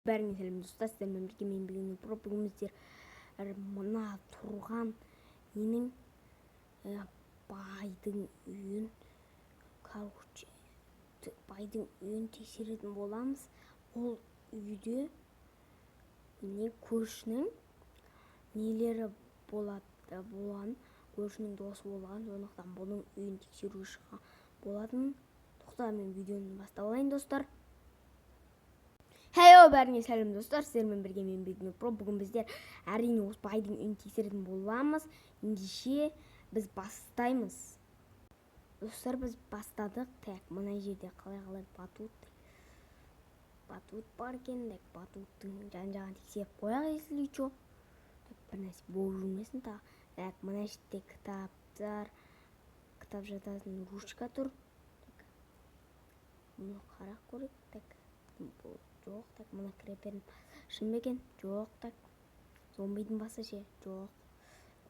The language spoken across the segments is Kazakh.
Бәріңе сәлем достар, сіздермен бірге мен білгеннің про бүгін біздер мына тұрған ненің байдың үйін тексеретін боламыз. Ол үйде не көршінің нелері болған, көршінің досы болған, сондықтан бұның үйін тексеру шыға болатын. Тоқта, мен видеоны бастап алайын достар. Хейо, бәріңе сәлем достар, сіздермен бірге мен білгенің про. Бүгін біздер әрине осы байдың үйін тексеретін боламыз. Ендеше біз бастаймыз. Достар, біз бастадық. Так, мына жерде қалай батут бар екен. Так, батуттың жан-жағын тексеріп қояқ, если что. Так, бір нәрсе болып жүрмесін тағы. Так, мына жерде кітаптар, кітап жазатын ручка тұр. Так, мұны қарап көрейік. Так, жоқ. Так, мына креперін шын ба екен? Жоқ. Так, зомбидің басы ше? Жоқ.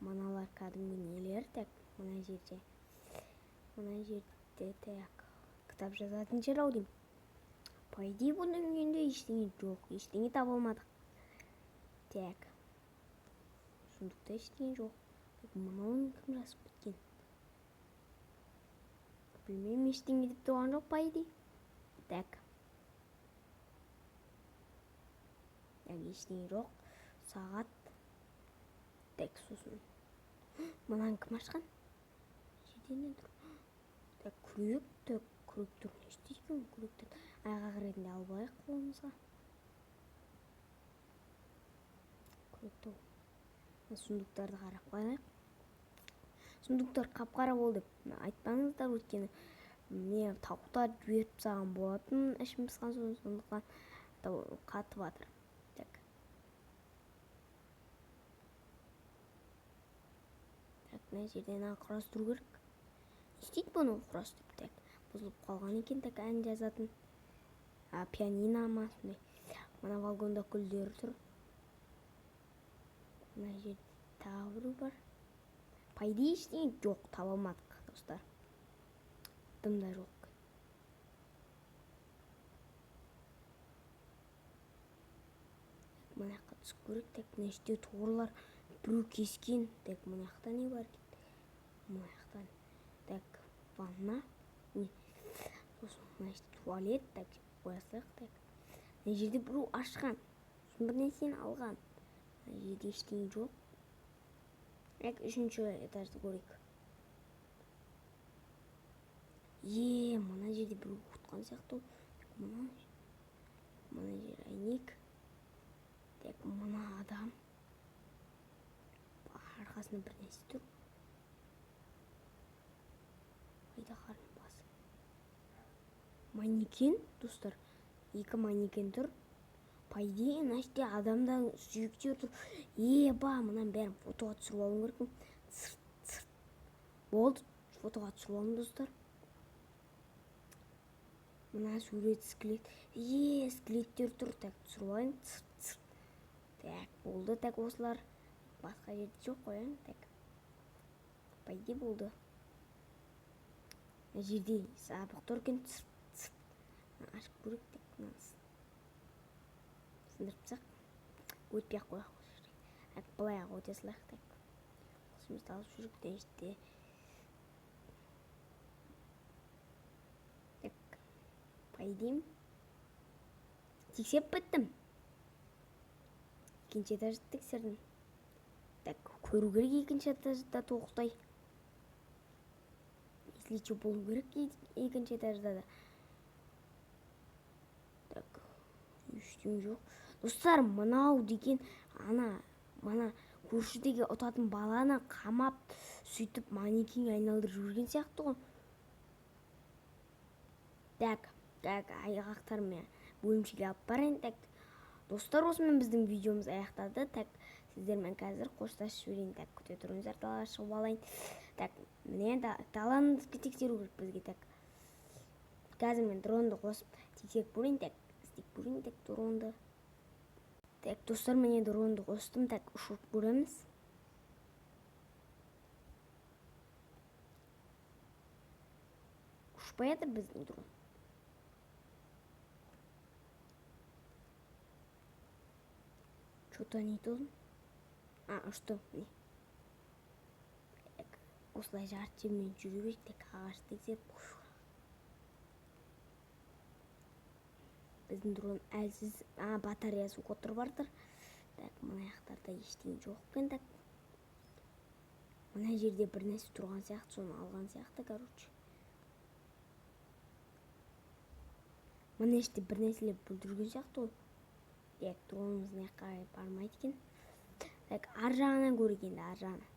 Мыналар кәдімгі нелер. Так, мына жерде так, кітап жазатын жер ау деймін. По идее, бұның үйінде ештеңе жоқ, ештеңе таба алмадық. Так, сундукта ештеңе жоқ. Мынауын кім жазып біткен? Білмеймін, ештеңе деп тұрған жоқ, по идее. Так, ештеңе жоқ. Сағат. Так, сосын мынаны кім ашқан? Жерден тұр. Так, күрек. Так, күрек тұр. Не істейсің күректен? Айғақ ретінде алып алайық қолымызға. Күрек тұр. Сундуктарды қарап қойайық. Сундуктар қап-қара болды. Айтпаңыздар, өткені не тауықтар жіберіп саған болатын, ішім пысқан сондықтан қатып жатыр. Так, мына жерден құрастыру керек. Істейді бұны құрастырып. Так, бұзылып қалған екен. Так, ән жазатын пианино ма сондай. Мына вагонда гүлдер тұр. Мына жерде тағы біреу бар. По идее, ештеңе жоқ, таба алмадық достар. Дымда жоқ. Мына жаққа түсіп көрейік. Так, мына жерде тоғырлар біреу кескен. Так, мына жақта не бар екен? Мына жақтан. Так, ванна. Сосын мына жерде туалет. Так, қоясақ. Так, мына жерде біреу ашқан. Сосын бір нәрсені алған. Мына жерде ештеңе жоқ. Так, үшінші этажды көрейік. Мына жерде біреу ұтқан сияқты. Мына жер әйнек. Так, мына адам. Арқасында бір нәрсе тұр. Қайда қарның басы? Манекен, достар. Екі манекен тұр. По идее, мына жерде адамда сүйектер тұр. Мұнан бәрін фотоға түсіріп алуым керек. Болды, фотоға түсіріп алуым достар. Мына сурет скелет. Скелеттер тұр. Так, түсіріп алайын. Так, болды. Так, осылар басқа жерде жоқ қоян. Так, по идее болды. Мына жерде сабық тұр екен. Ашып көрейік. Так, сындырыпсақ. Өтпей-ақ қояқ. Былай-ақ өте салайық. Так, осымызды алып жүріп дәшті. Так, по идее тексеріп біттім. Екінші этажды тексердім. Так, көру керек екінші этажда тоқтай. Если что, болу керек екінші этажда да. Так, ештеңе жоқ. Достар, мынау деген мана көршідегі ұтатын баланы қамап, сөйтіп манекенге айналдырып жүрген сияқты ғой. Так, айғақтар мен бөлімшеге алып барайын. Так, достар, осымен біздің видеомыз аяқтады. Так, сіздермен қазір қоштасып жіберейін. Так, күте тұрыңыздар, далаға шығып алайын. Так, міне даланы тексеру керек бізге. Так, қазір мен дронды қосып тексеріп көрейін. Так, істеп көрейін. Так, дронды. Так, достар, міне дронды қостым. Так, ұшып көреміз. Ұшпай жатыр біздің дрон. Что-то не то. Что? Не. Осылай жарты жермен жүру керек, тек ағашты тексеріп қоюға. Біздің дрон әлсіз, батареясы отырып бардыр. Так, мына жақтарда ештеңе жоқ екен. Так, мына жерде бір нәрсе тұрған сияқты, соны алған сияқты, короче. Мына жерде бір нәрселер бүлдірген сияқты ол. Так, дронымыз мына жаққа қарай бармайды екен. Так, ар жағынан көрейік енді, ар жағынан.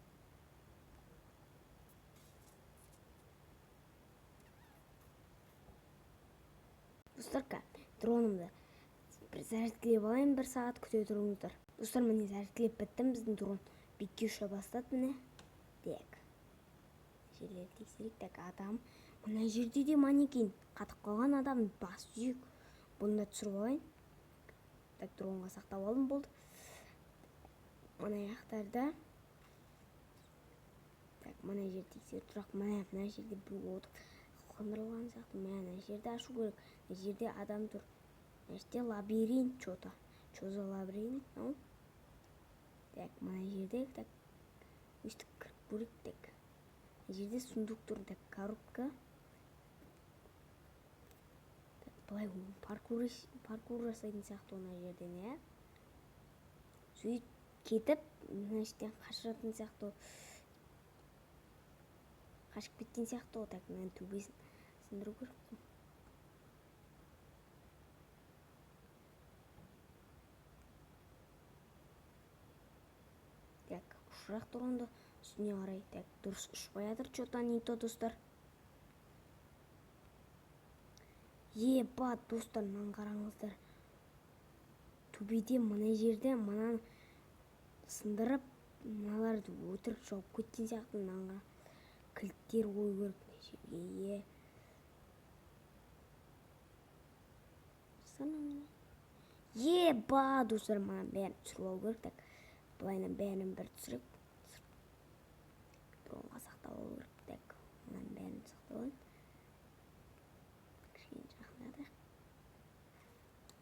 Достар, дронымды бір зарядкілеп алайын, 1 сағат күте тұрыңыздар. Достар, міне зарядкілеп біттім, біздің дрон бетке ұша бастады, міне. Так, жерлерді тексерейік. Так, адам, мына жерде де манекен, қатып қалған адам, бас сүйек. Бұны да түсіріп алайын. Так, дронға сақтап алдым, болды. Мына жақтарда. Так, мына жерде тексеріп тұрақ, мына жерде бір отық қондырылған сияқты, мына жерде ашу керек. Мына жерде адам тұр. Мына жерде лабиринт что-то. Что за лабиринт? Так, мына жерде, так, өстіп кіріп көрейік. Так, мына жерде сундук тұр, так, коробка. Так, былай паркур жасайтын сияқты мына жерден, иә. Сөйтіп кетіп, мына жерден қашыратын сияқты. Қашып кеткен сияқты. Так, мына төбесін сындыру керек. Так, ұшырақ тұрғанды үстіне қарай. Так, дұрыс ұшпай жатыр, что-то не то, достар. Ебат, достар, мынаны қараңыздар. Төбеде мына жерде мынаны сындырып, мыналарды өтірік жауып кеткен сияқты. Мынаны кілттер қою керек мына жерге. Еба, достар, мына бәрін түсіріп алу керек. Так, былайынан бәрін бір түсіріп, дронға сақтап алу керек. Так, мынаның бәрін сақтап алайын. Кішкене жақындады.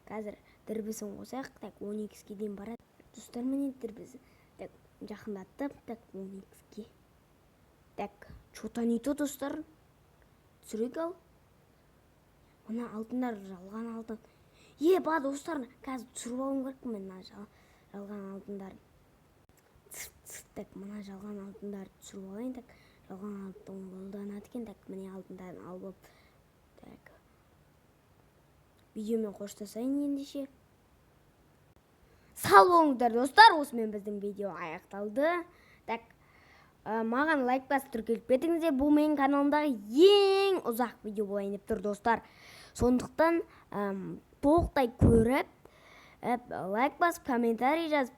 Қазір дірбісін қосайық. Так, 12-ге дейін барады. Достар, міне дірбісі. Так, жақындатып. Так, 12-ге. Так, что-то не то, достар. Түсірек ал. Мына алтындар, жалған алтын. Еба, достар, қазір түсіріп алуым керек. Мына жалған алтындарын. Так, мына жалған алтындарды түсіріп алайын. Так, жалған алтын қолданады екен. Так, міне алтындарын алып. Так, видеомен қоштасайын ендеше. Сау болыңыздар, достар, осымен біздің видео аяқталды. Так, маған лайк басып тіркеліп кетіңіздер. Бұл менің каналымдағы ең ұзақ видео болайын деп тұр, достар. Сондықтан толықтай көріп, лайк басып, комментарий жазып